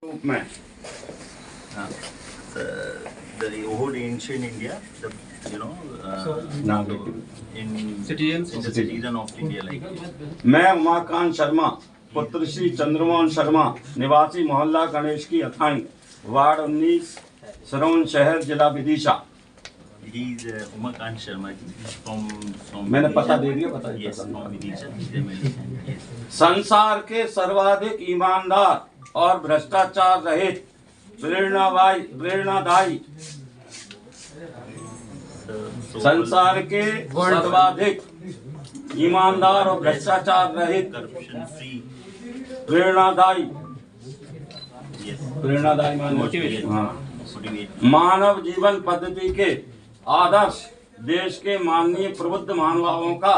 रूप में the old ancient India, in citizen of India, like मैं उमाकांत शर्मा पुत्र श्री चंद्रमोहन शर्मा निवासी मोहल्ला गणेश की अथाई वार्ड 19 सरौन शहर जिला Vidisha. he is Umakant Sharma ji from मैंने पता दे दिया, पता yes, from Vidisha. He is a medicine. Yes. संसार के सर्वाधिक ईमानदार और भ्रष्टाचार रहित प्रेरणादायी संसार के सर्वाधिक ईमानदार और भ्रष्टाचार रहित Corruption free. प्रेरणादायी Yes. Motivation Motivate. मानव जीवन पद्धति के आदर्श देश के माननीय प्रबुद्ध महानुभावों का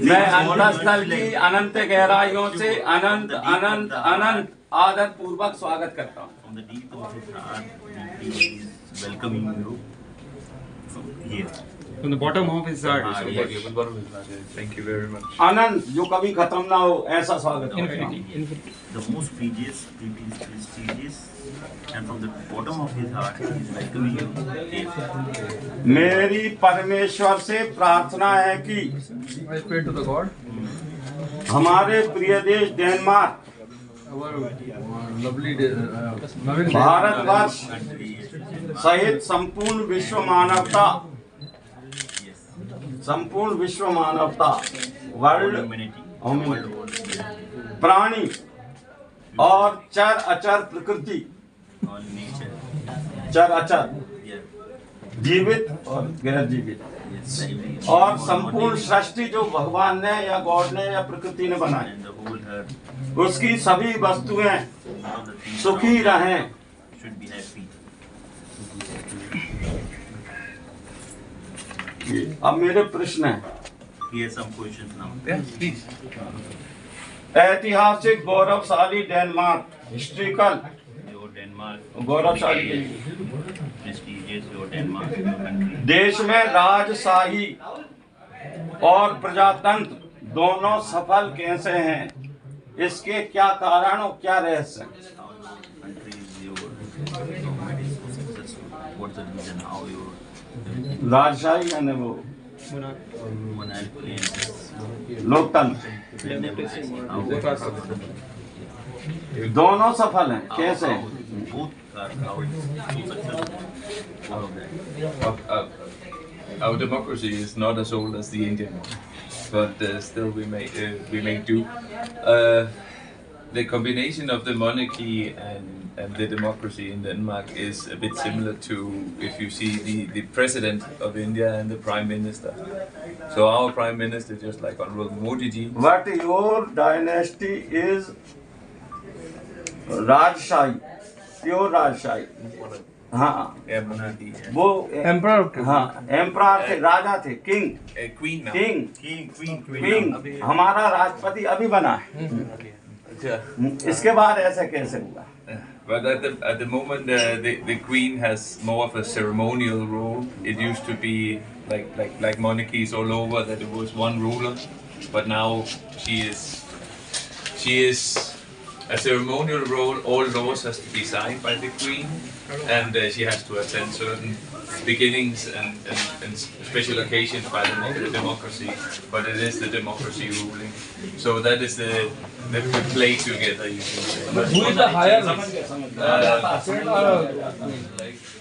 मैं अंतःस्थल की अनंत गहराइयों से अनंत अनंत अनंत आदर पूर्वक स्वागत करता हूँ। From the deep of his heart, he is welcoming you here. From the bottom of his heart. Yes. Thank you very much. अनंत जो कभी खत्म ना हो ऐसा स्वागत करता Infinity. हूँ। Infinity. The most prestigious, and from the bottom of his heart, he is welcoming you here. मेरी परमेश्वर से प्रार्थना है कि I pray to the God. हमारे प्रिय देश Denmark Our lovely Bharatvarsh Country, yes. सहित संपूर्ण विश्व मानवता वर्ल्ड Humanity, Humanity. world, प्राणी और चर अचर प्रकृति all nature, चर अचर yeah. जीवित और गैर जीवित Yes. Every- और संपूर्ण सृष्टि जो भगवान ने या गॉड ने या प्रकृति ने बनाई and the whole earth, उसकी सभी वस्तुएं all the things सुखी रहें। should be happy. अब मेरे प्रश्न है, Here some questions now. please. ऐतिहासिक गौरवशाली डेनमार्क हिस्ट्रिकल Your Denmark, गौरवशाली prestigious your Denmark, your country. देश में राजशाही और प्रजातंत्र दोनों सफल कैसे हैं, इसके क्या कारण और क्या रहस्य हैं? How your country is your government is so successful? What's the reason? How your राजशाही यानी वो monarchy and लोकतंत्र democracy, दोनों सफल हैं, how कैसे? both are how it's so successful? All of that. Our democracy is not as old as the Indian one, but still we make do. The combination of the monarchy and the democracy in Denmark is a bit similar to if you see the president of India and the prime minister. So our prime minister, just like Honorable Modi ji, But your dynasty is राजशाही, pure राजशाही। हाँ, yeah, monarchy, वो Emperor. हाँ emperor थे, राजा थे, king queen now. King हमारा राष्ट्रपति अभी बना है। Yeah. इसके बाद ऐसे कैसे हुआ? But at the moment, the queen has more of a ceremonial role. It used to be like monarchies all over, that it was one ruler, but now she is a ceremonial role. All laws has to be signed by the queen, and she has to attend certain beginnings and special occasions by the democracy. But it is the democracy ruling, so that is the play together, you can say. But Who is the higher?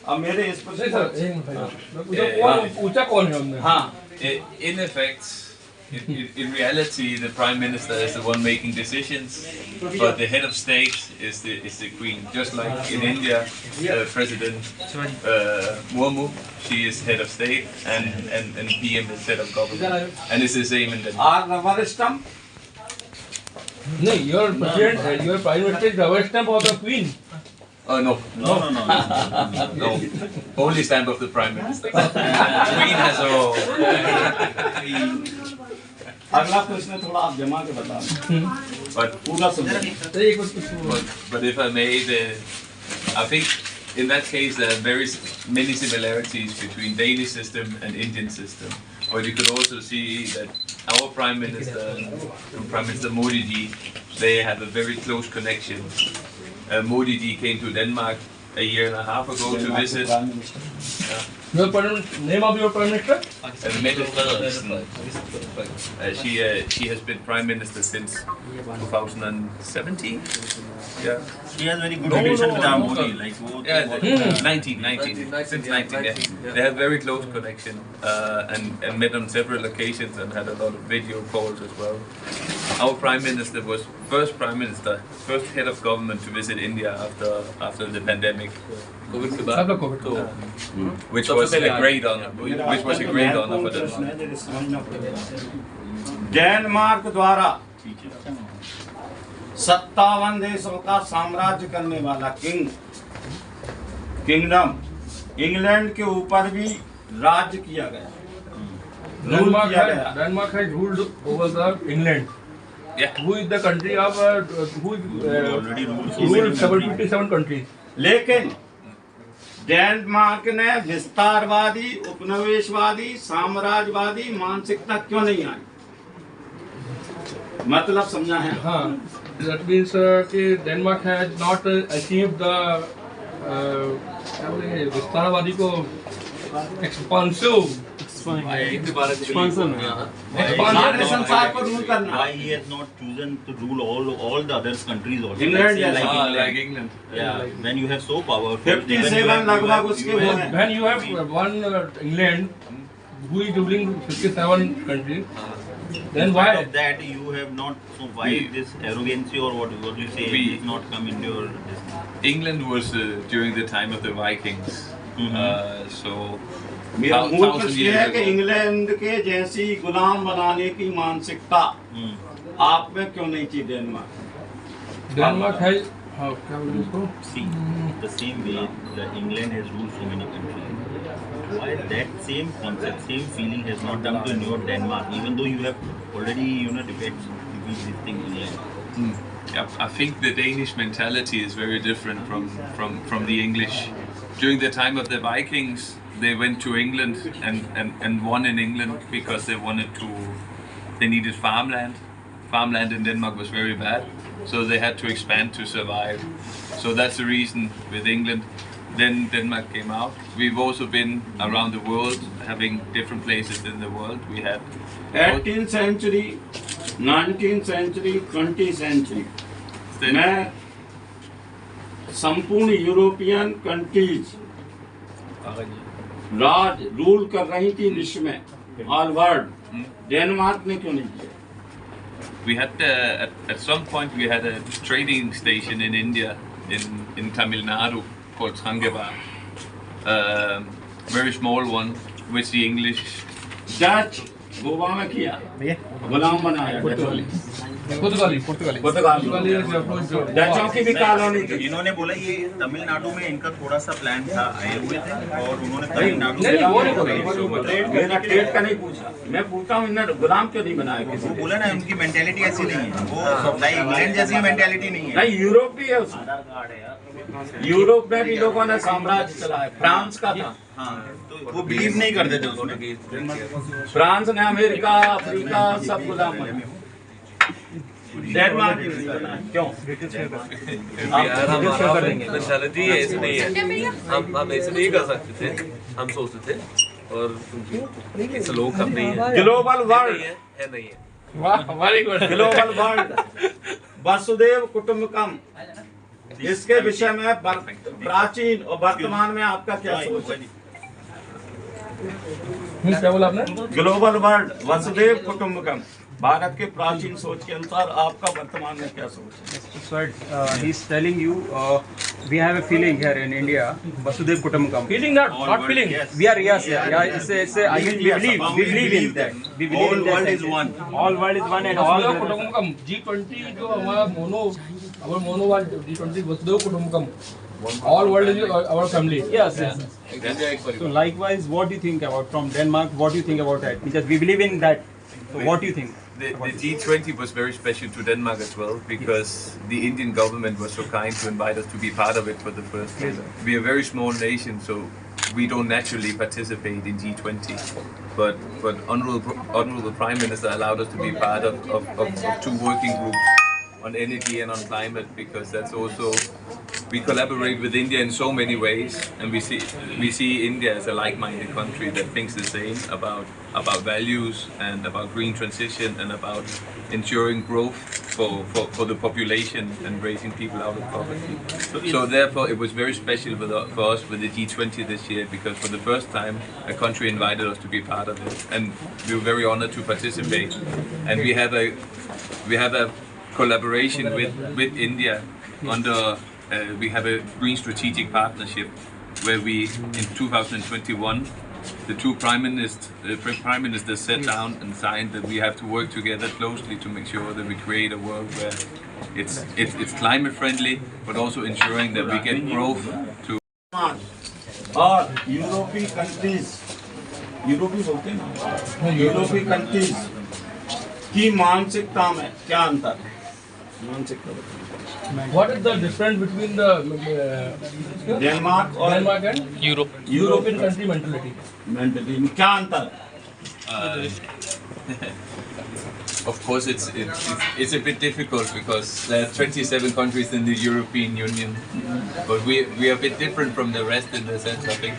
अब मेरे इस प्रश्न ऊंचा कौन है हमने? हाँ, In effect, in reality, the prime minister is the one making decisions, but the head of state is the queen. Just like in India, President Murmu, she is head of state, and PM is head of government, and it's the same in Denmark. आर वरिष्ठम No, your president, your prime minister is rubber stamp of the queen. No, no, only stamp of the prime minister. Queen has her own. अगला प्रश्न थोड़ा आप जमा के बता But पूरा समझ। But if I may, I think in that case there are very many similarities between Danish system and Indian system. But you could also see that our Prime Minister and Prime Minister Modi ji, they have a very close connection. Modi ji came to Denmark a year and a half ago to visit. Your name of your Prime Minister? Mette Frederiksen. She has been Prime Minister since 2017. Yeah. She has very good relation with our Modi. Like, Yeah, 19, since 19, yeah. They have very close connection and met on several occasions and had a lot of video calls as well. Our Prime Minister was first head of government to visit India after the pandemic, After COVID. which was a great honor. Which was a great honor for them. Denmark द्वारा 57 देशों का साम्राज्य करने वाला kingdom England के ऊपर भी राज्य किया गया, रूल किया गया। Denmark has ruled over the England. Yeah. Who is the country of already ruled 757 countries? लेकिन डेनमार्क ने विस्तारवादी, उपनिवेशवादी, साम्राज्यवादी मानसिकता क्यों नहीं आई? मतलब समझा है? हाँ, that means कि Denmark has not achieved the क्या बोलेंगे विस्तारवादी को expansive सारे संसार को रूल करना। Why he has not chosen to rule all the other countries also? England, Let's say yes. like England. Yeah, when you have so powerful. 57 लगभग उसके वो हैं। when you have one England who is ruling 57 countries, then why? Of that you have not. So why this arrogancy or what you say is not come into your? England was during the time of the Vikings. So मेरा मूल प्रश्न ये है कि England के जैसी गुलाम बनाने की मानसिकता आप में क्यों नहीं थी डेनमार्क? Denmark has क्या बोलेंगे इसको? See, the same way that England has ruled so many countries. Why that same concept, same feeling has not come to your Denmark, even though you have already debated these things in England. I think the Danish mentality is very different from the English. During the time of the Vikings, they went to England and won in England because they needed farmland. Farmland in Denmark was very bad, so they had to expand to survive. So that's the reason with England. Then Denmark came out. We've also been around the world, having different places in the world. We had 18th century, 19th century, 20th century मैं संपूर्ण European countries राज rule कर रही थी विश्व में, all world. Denmark ने क्यों नहीं किया? We had at some point we had a trading station in India, in Tamil Nadu, called Trangebar, very small one, which the English. Dutch Goa में किया, गुलाम बनाया। पुर्तगाली डचों की भी कॉलोनी थी। इन्होंने बोला ये तमिलनाडु में इनका थोड़ा सा प्लान था, आए हुए थे और उन्होंने तमिलनाडु मेरा ट्रेड का नहीं पूछा, मैं पूछता हूँ इन्होंने गुलाम क्यों नहीं बनाया किसी? वो बोला ना उनकी मेंटेलिटी ऐसी नहीं है, वो नहीं इंग्लैंड जैसी मेंटेलिटी नहीं है। नहीं, यूरोप भी है उसमें। यूरोप में भी लोगों ने साम्राज्य चलाया, फ्रांस का था। हाँ, तो वो बिलीव नहीं करते थे उसमें। फ्रांस ने अमेरिका, अफ्रीका सब गुलाम बनाए। डेनमार्क क्यों? मेंटालिटी ऐसे नहीं है, हम ऐसे नहीं कर सकते थे, हम सोचते थे और ऐसे लोग हम नहीं है। ग्लोबल वर्ल्ड है नहीं है। वाह, वेरी गुड। ग्लोबल वर्ल्ड वसुदेव कुटुंबकम, इसके विषय में प्राचीन और वर्तमान में आपका क्या सोच है? क्या बोला आपने? ग्लोबल वर्ल्ड वसुदेव कुटुंबकम, भारत के प्राचीन सोच के अनुसार आपका वर्तमान में क्या सोच है? Sir, he's telling you we have a feeling here in India, Vasudev Kutumbakam. Feeling not feeling. We are yes, yeah. It's I mean we believe in that. We believe All in that. world is one. All world is one and all. Vasudev कुटुंबकम G20 जो हमारा mono वाला G20 Vasudev कुटुंबकम, all world is our family. Yes, yes. So likewise, what do you think about from Denmark? What do you think about that? Because we believe in that. So what do you think? The G20 was very special to Denmark as well because the Indian government was so kind to invite us to be part of it for the first time. We are a very small nation, so we don't naturally participate in G20, but honorable Prime Minister allowed us to be part of two working groups on energy and on climate, because that's also, we collaborate with India in so many ways, and we see India as a like-minded country that thinks the same about values and about green transition and about ensuring growth for the population and raising people out of poverty. So therefore it was very special for us with the G20 this year, because for the first time a country invited us to be part of it, and we were very honored to participate. And we have a collaboration with India under we have a green strategic partnership where we in 2021 the two prime ministers sat down and signed that we have to work together closely to make sure that we create a world where it's climate friendly, but also ensuring that we get growth to. और यूरोपीय countries, यूरोपीय बोलते हैं ना, यूरोपीय countries की मानसिकता में क्या अंतर है? What is the difference between the Denmark और and European country mentality? Mentally में क्या अंतर है? Of course, it's a bit difficult because there are 27 countries in the European Union, but we are a bit different from the rest in the sense. I think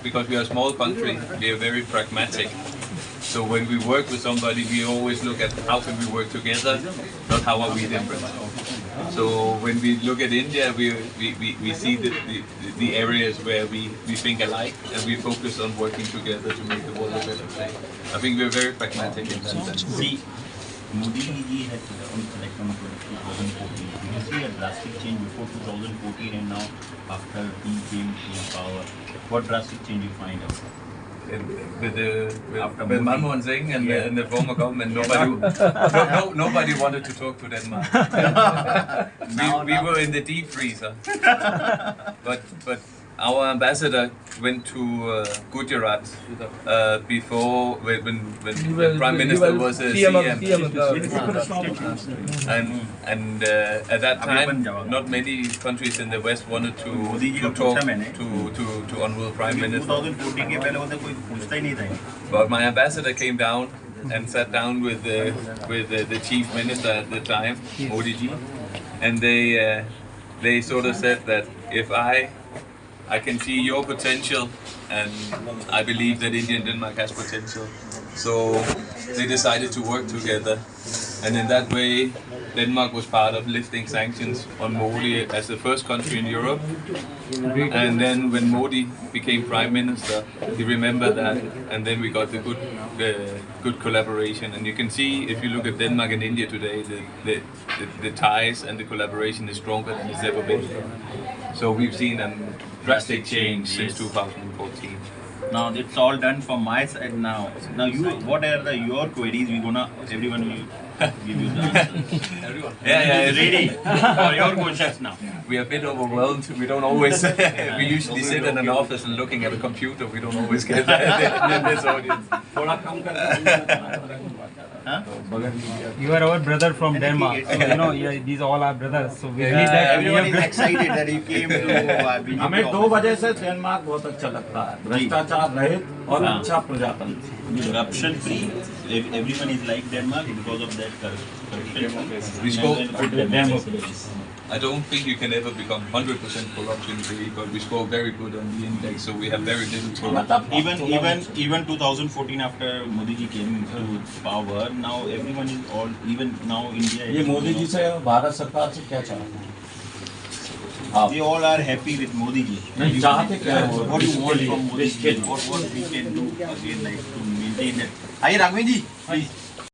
because we are a small country, we are very pragmatic. So when we work with somebody, we always look at how can we work together, not how are we different. So when we look at India, we see the areas where we think alike, and we focus on working together to make the world a better place. I think we're very pragmatic in that sense. See, Modi ji had election in 2014. You see a drastic change before 2014 and now after he came to power. What drastic change you find out? With Manmohan Singh and the former government, nobody wanted to talk to Denmark. we were in the deep freezer. But our ambassador went to Gujarat before when Prime Minister was a CM. And at that time, not many countries in the West wanted to talk to Honorable Prime Minister. 2014 के पहले वो तो कोई पूछता ही नहीं था. But my ambassador came down and sat down with the chief minister at the time, Modi ji, and they sort of said that if I can see your potential, and I believe that India and Denmark has potential. So they decided to work together, and in that way Denmark was part of lifting sanctions on Modi as the first country in Europe. And then when Modi became Prime Minister, he remembered that, and then we got the good collaboration. And you can see, if you look at Denmark and India today, the ties and the collaboration is stronger than it's ever been. So we've seen a drastic change since 2014. Now it's all done from my side now. Now what are your queries? Everyone will give you the answers. Everyone. Yeah, ready for your questions now. We are a bit overwhelmed. We don't always. We usually sit in an office and looking at a computer. We don't always get this audience. You are our brother from Denmark. So, you know, these all are brothers. So we need that. Everyone is excited that he came to BJP. हमें दो वजह से Denmark बहुत अच्छा लगता है, भ्रष्टाचार रहित और अच्छा प्रजातंत्र, corruption free. Everyone is like Denmark because of that corruption. We spoke. democracy. I don't think you can ever become 100% corruption free, but we score very good on the index, so we have very little corruption. Even 2014 after Modi ji came to power, now everyone is all, even now India. ये मोदी जी से भारत सरकार से क्या चाहते हैं? We all are happy with Modi ji. नहीं चाहते क्या है? What do you want from Modi ji? What we can do again, like to maintain it? Aye, Raghavan ji, please.